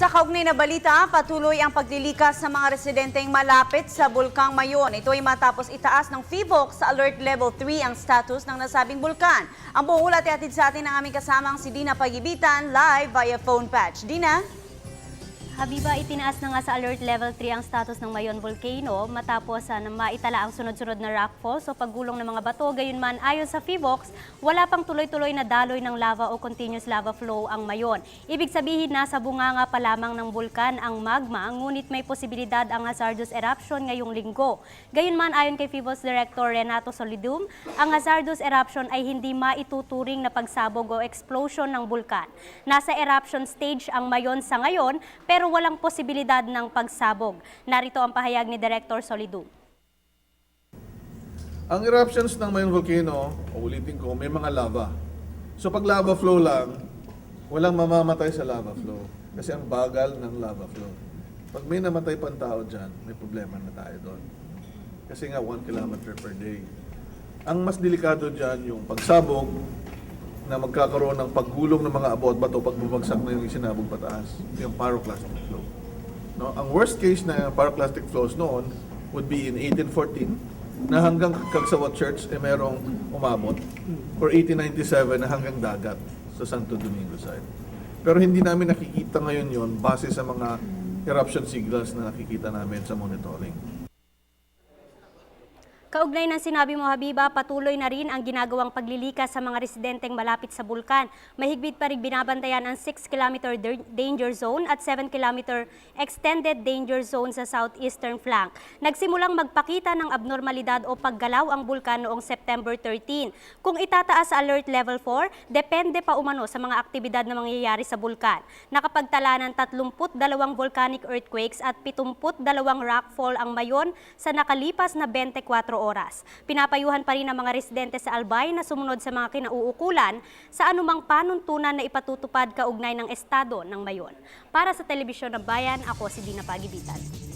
Sa kaugnay na balita, patuloy ang paglilikas sa mga residenteng malapit sa Bulkang Mayon. Ito ay matapos itaas ng PHIVOLC sa Alert Level 3 ang status ng nasabing bulkan. Ang buong ulat ay atid sa atin ng aming kasamang si Dina Pagibitan live via phone patch. Dina? Habiba, itinaas na nga sa Alert Level 3 ang status ng Mayon Volcano matapos na maitala ang sunod-sunod na rockfalls o paggulong ng mga bato. Gayunman, ayon sa PHIVOLC, wala pang tuloy-tuloy na daloy ng lava o continuous lava flow ang Mayon. Ibig sabihin, nasa bunganga pa lamang ng bulkan ang magma, ngunit may posibilidad ang hazardous eruption ngayong linggo. Gayunman, ayon kay PHIVOLC Director Renato Solidum, ang hazardous eruption ay hindi maituturing na pagsabog o explosion ng bulkan. Nasa eruption stage ang Mayon sa ngayon, pero walang posibilidad ng pagsabog. Narito ang pahayag ni Director Solidum. Ang eruptions ng Mayon Volcano, ulitin ko, may mga lava. So pag lava flow lang, walang mamamatay sa lava flow. Kasi ang bagal ng lava flow. Pag may namatay pang tao dyan, may problema na tayo doon. Kasi nga 1 kilometer per day. Ang mas delikado dyan yung pagsabog, na magkakaroon ng paggulong ng mga abo at bato pag bumagsak na yung isinabog pataas, yung pyroclastic flow. No? Ang worst case na pyroclastic flows noon would be in 1814 na hanggang Cagsawat Church merong umabot, or 1897 na hanggang dagat sa Santo Domingo side. Pero hindi namin nakikita ngayon yon base sa mga eruption signals na nakikita namin sa monitoring. Kaugnay ng sinabi mo, Habiba, patuloy na rin ang ginagawang paglilikas sa mga residenteng malapit sa bulkan. Mahigpit pa rin binabantayan ang 6-kilometer danger zone at 7-kilometer extended danger zone sa southeastern flank. Nagsimulang magpakita ng abnormalidad o paggalaw ang bulkan noong September 13. Kung itataas sa Alert Level 4, depende pa umano sa mga aktibidad na mangyayari sa bulkan. Nakapagtala ng 32 volcanic earthquakes at 72 rockfall ang Mayon sa nakalipas na 24 oras. Pinapayuhan pa rin ang mga residente sa Albay na sumunod sa mga kinauukulan sa anumang panuntunan na ipatutupad kaugnay ng estado ng Mayon. Para sa Telebisyon ng Bayan, ako si Dina Pagibitan.